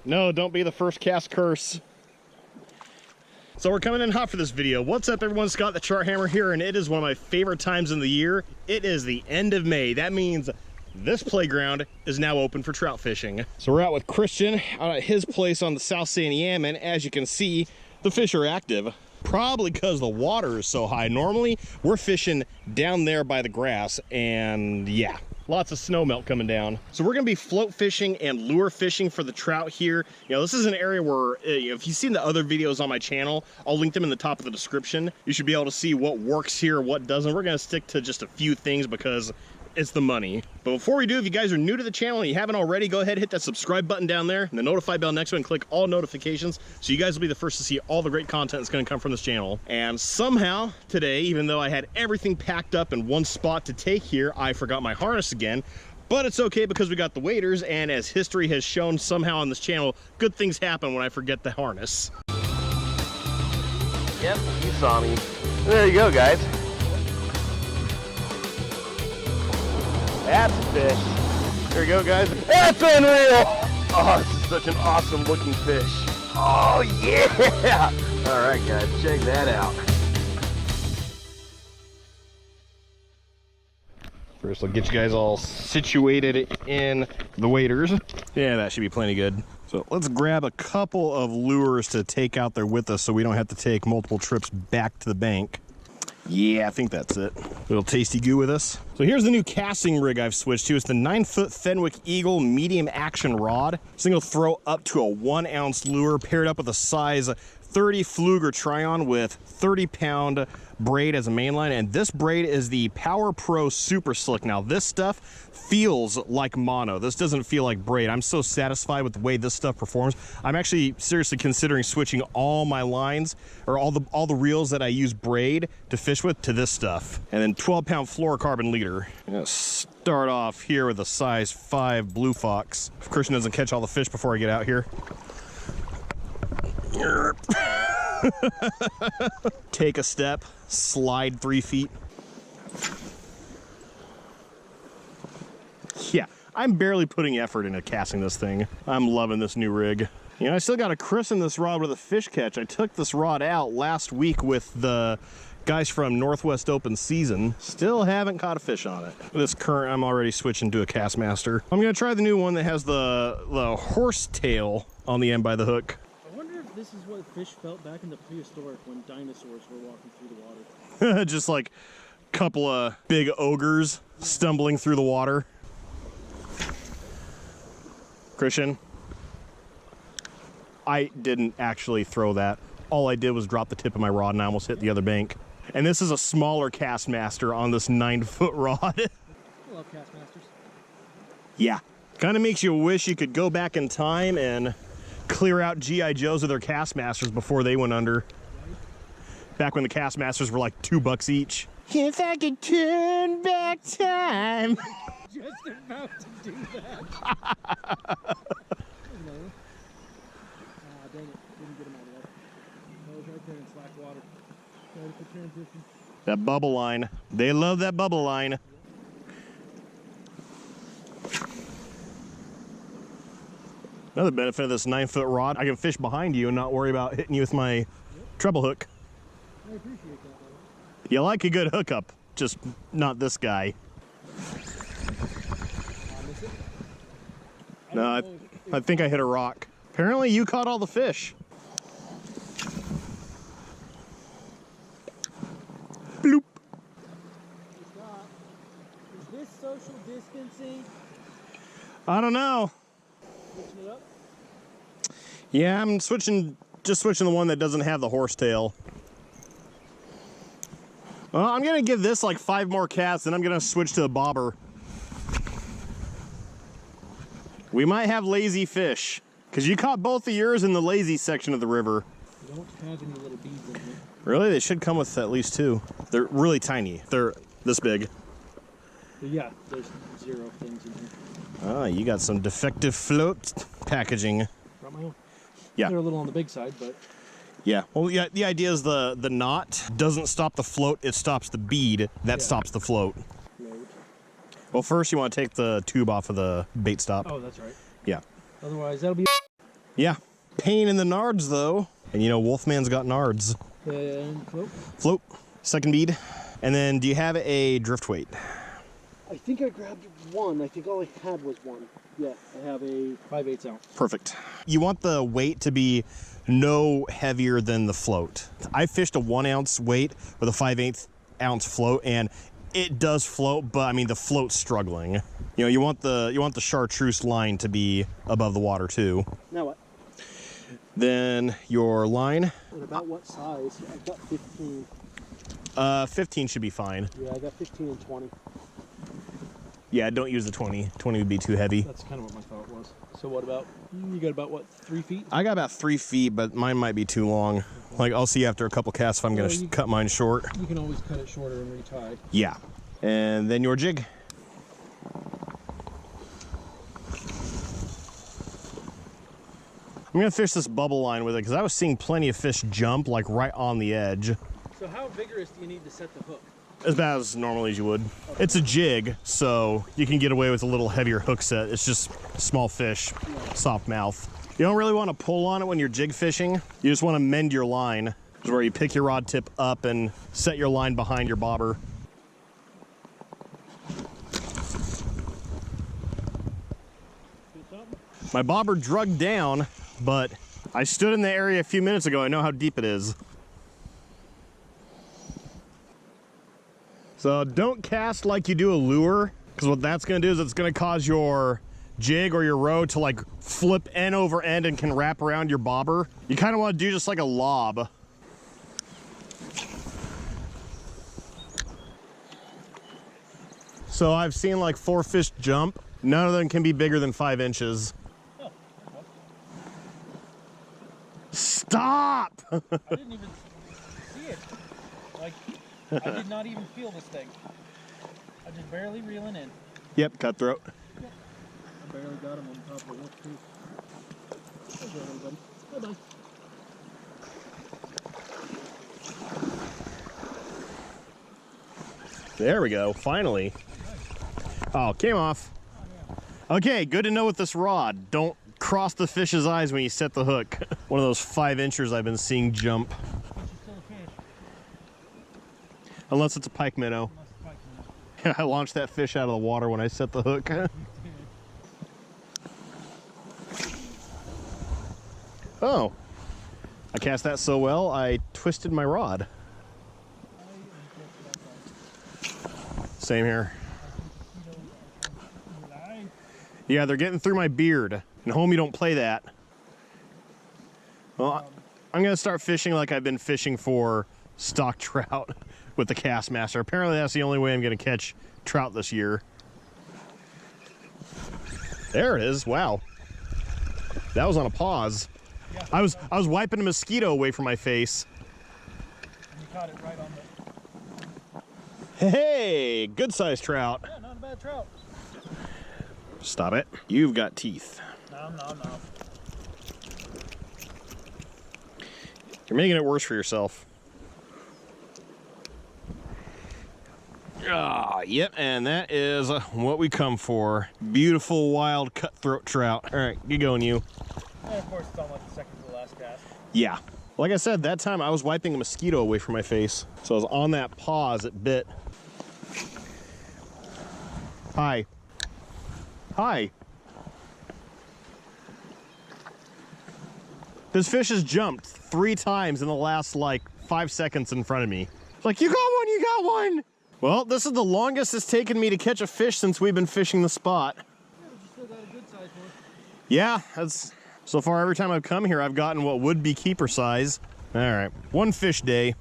No, don't be the first cast curse. So we're coming in hot for this video. What's up everyone, Scott the TroutHammer here, and it is one of my favorite times in the year. It is the end of May. That means this playground is now open for trout fishing. So we're out with Christian out at his place on the South Santiam, and as you can see, the fish are active. Probably because the water is so high. Normally, we're fishing down there by the grass, and yeah, lots of snow melt coming down. So we're gonna be float fishing and lure fishing for the trout here. You know, this is an area where, if you've seen the other videos on my channel, I'll link them in the top of the description. You should be able to see what works here, what doesn't. We're gonna stick to just a few things because it's the money. But before we do, if you guys are new to the channel and you haven't already, go ahead and hit that subscribe button down there and the notify bell next to it and click all notifications so you guys will be the first to see all the great content that's going to come from this channel. And somehow today, even though I had everything packed up in one spot to take here, I forgot my harness again. But it's okay because we got the waders, and as history has shown somehow on this channel, good things happen when I forget the harness. Yep, you saw me. There you go, guys. That's a fish. There you go, guys. That's unreal! Oh, this is such an awesome looking fish. Oh, yeah! All right, guys, check that out. First, I'll get you guys all situated in the waders. Yeah, that should be plenty good. So let's grab a couple of lures to take out there with us so we don't have to take multiple trips back to the bank. Yeah, I think that's it. Little tasty goo with us. So here's the new casting rig I've switched to. It's the 9-foot Fenwick Eagle medium action rod. This thing will throw up to a 1-ounce lure paired up with a size 30 Fluger Trion with 30-pound braid as a main line, and this braid is the Power Pro Super Slick. Now this stuff feels like mono. This doesn't feel like braid. I'm so satisfied with the way this stuff performs. I'm actually seriously considering switching all my lines, or all the reels that I use braid to fish with, to this stuff. And then 12-pound fluorocarbon leader. I'm gonna start off here with a size 5 Blue Fox. If Christian doesn't catch all the fish before I get out here. Take a step, slide 3 feet. Yeah, I'm barely putting effort into casting this thing. I'm loving this new rig. You know, I still got to christen this rod with a fish catch. I took this rod out last week with the guys from Northwest Open Season. Still haven't caught a fish on it. This current, I'm already switching to a Kastmaster. I'm gonna try the new one that has the horse tail on the end by the hook. This is what fish felt back in the prehistoric when dinosaurs were walking through the water. Just like a couple of big ogres stumbling through the water. Christian, I didn't actually throw that. All I did was drop the tip of my rod and I almost hit the other bank. And this is a smaller Kastmaster on this 9-foot rod. I love Kastmasters. Yeah, kind of makes you wish you could go back in time and clear out G.I. Joes of their Kastmasters before they went under. Back when the Kastmasters were like $2 each. If I could turn back time. Just about to do that. Hello. Ah, dang it. Didn't get him out of there. I was right there in slack water. Ready for transition. That bubble line. They love that bubble line. Another benefit of this 9-foot rod, I can fish behind you and not worry about hitting you with my treble hook. I appreciate that. You like a good hookup, just not this guy. No, I think I hit a rock. Apparently you caught all the fish. Bloop. Is this social distancing? I don't know. Switching it up? Yeah, I'm just switching the one that doesn't have the horsetail. Well, I'm gonna give this like 5 more casts, and I'm gonna switch to a bobber. We might have lazy fish, because you caught both of yours in the lazy section of the river. I don't have any little beads in here. Really? They should come with at least 2. They're really tiny. They're this big. But yeah, there's 0 things in here. Ah, you got some defective float packaging. Brought my own. Yeah. They're a little on the big side, but... Yeah, well, yeah, the idea is the knot doesn't stop the float, it stops the bead that stops the float. Load. Well, first you want to take the tube off of the bait stop. Oh, that's right. Yeah. Otherwise, that'll be... Yeah. Pain in the nards, though. And you know, Wolfman's got nards. And float. Float. Second bead. And then, do you have a drift weight? I think I grabbed one. I think all I had was one. Yeah, I have a 5/8 ounce. Perfect. You want the weight to be no heavier than the float. I fished a 1 ounce weight with a 5/8 ounce float, and it does float, but I mean the float's struggling. You know, you want the chartreuse line to be above the water too. Now what? Then your line. And about what size? I've got 15. 15 should be fine. Yeah, I got 15 and 20. Yeah, don't use the 20. 20 would be too heavy. That's kind of what my thought was. So what about, you got about what, 3 feet? I got about 3 feet, but mine might be too long. Like, I'll see after a couple casts if I'm going to cut mine short. You can always cut it shorter and retie. Yeah. And then your jig. I'm going to fish this bubble line with it because I was seeing plenty of fish jump, like, right on the edge. So how vigorous do you need to set the hook? As bad as normally as you would. Okay. It's a jig, so you can get away with a little heavier hook set. It's just small fish, soft mouth. You don't really want to pull on it when you're jig fishing. You just want to mend your line. It's where you pick your rod tip up and set your line behind your bobber. My bobber drug down, but I stood in the area a few minutes ago. I know how deep it is. So don't cast like you do a lure, because what that's going to do is it's going to cause your jig or your row to like flip end over end and can wrap around your bobber. You kind of want to do just like a lob. So I've seen like 4 fish jump. None of them can be bigger than 5 inches. Oh, Stop! I didn't even see it. Like, I did not even feel this thing. I'm just barely reeling in. Yep, cutthroat. Yep. I barely got him on top of the hook too. There you go, everybody. Bye-bye. There we go, finally. Oh, came off. Okay, good to know with this rod. Don't cross the fish's eyes when you set the hook. One of those 5-inchers I've been seeing jump. Unless it's a pike minnow. I launched that fish out of the water when I set the hook. Oh, I cast that so well, I twisted my rod. Same here. Yeah, they're getting through my beard. And home, you don't play that. Well, I'm going to start fishing like I've been fishing for stock trout with the Kastmaster. Apparently that's the only way I'm going to catch trout this year. There it is. Wow. That was on a pause. Yeah, I was wiping a mosquito away from my face. And you caught it right on the... Hey, good sized trout. Yeah, not a bad trout. Stop it. You've got teeth. No. You're making it worse for yourself. Ah, yep, and that is what we come for. Beautiful, wild, cutthroat trout. All right, get going, you. And of course, it's on like the second to the last cast. Yeah. Like I said, that time I was wiping a mosquito away from my face. So I was on that pause, it bit. Hi. Hi. This fish has jumped 3 times in the last like 5 seconds in front of me. It's like, you got one, you got one. Well, this is the longest it's taken me to catch a fish since we've been fishing the spot. Yeah, but you still got a good size one. Yeah, that's so far every time I've come here, I've gotten what would be keeper size. All right, 1 fish day.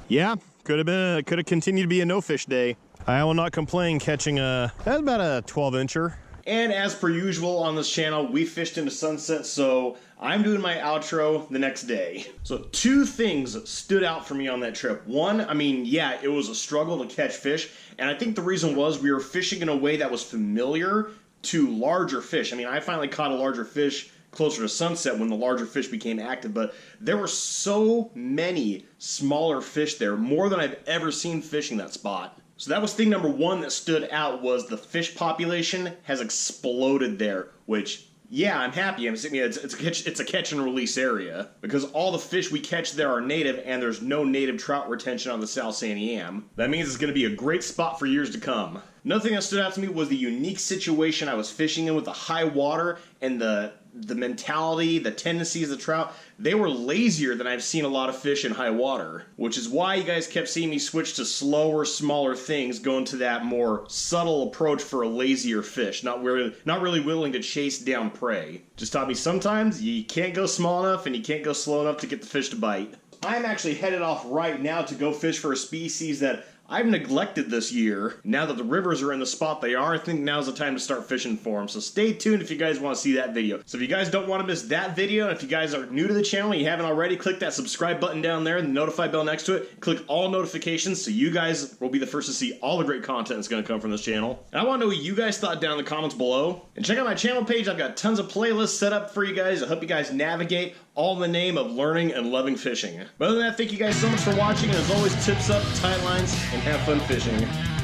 Yeah, could have continued to be a no fish day. I will not complain catching that's about a 12-incher. And as per usual on this channel, we fished into sunset, so I'm doing my outro the next day. So 2 things stood out for me on that trip. One, I mean, yeah, it was a struggle to catch fish, and I think the reason was we were fishing in a way that was familiar to larger fish. I mean, I finally caught a larger fish closer to sunset when the larger fish became active, but there were so many smaller fish there, more than I've ever seen fishing that spot. So that was thing number 1 that stood out, was the fish population has exploded there, which, Yeah, I'm happy. It's a catch and release area because all the fish we catch there are native and there's no native trout retention on the South Santiam. That means it's going to be a great spot for years to come. Another thing that stood out to me was the unique situation I was fishing in with the high water and the mentality, the tendencies of the trout. They were lazier than I've seen a lot of fish in high water, which is why you guys kept seeing me switch to slower, smaller things, going to that more subtle approach for a lazier fish, not really willing to chase down prey. Just taught me sometimes you can't go small enough and you can't go slow enough to get the fish to bite. I'm actually headed off right now to go fish for a species that I've neglected this year. Now that the rivers are in the spot they are, I think now's the time to start fishing for them. So stay tuned if you guys want to see that video. So if you guys don't want to miss that video, and if you guys are new to the channel and you haven't already, click that subscribe button down there and the notify bell next to it. Click all notifications so you guys will be the first to see all the great content that's going to come from this channel. And I want to know what you guys thought down in the comments below. And check out my channel page. I've got tons of playlists set up for you guys. I hope you guys navigate all in the name of learning and loving fishing. But other than that, thank you guys so much for watching, and as always, tips up, tight lines, and have fun fishing.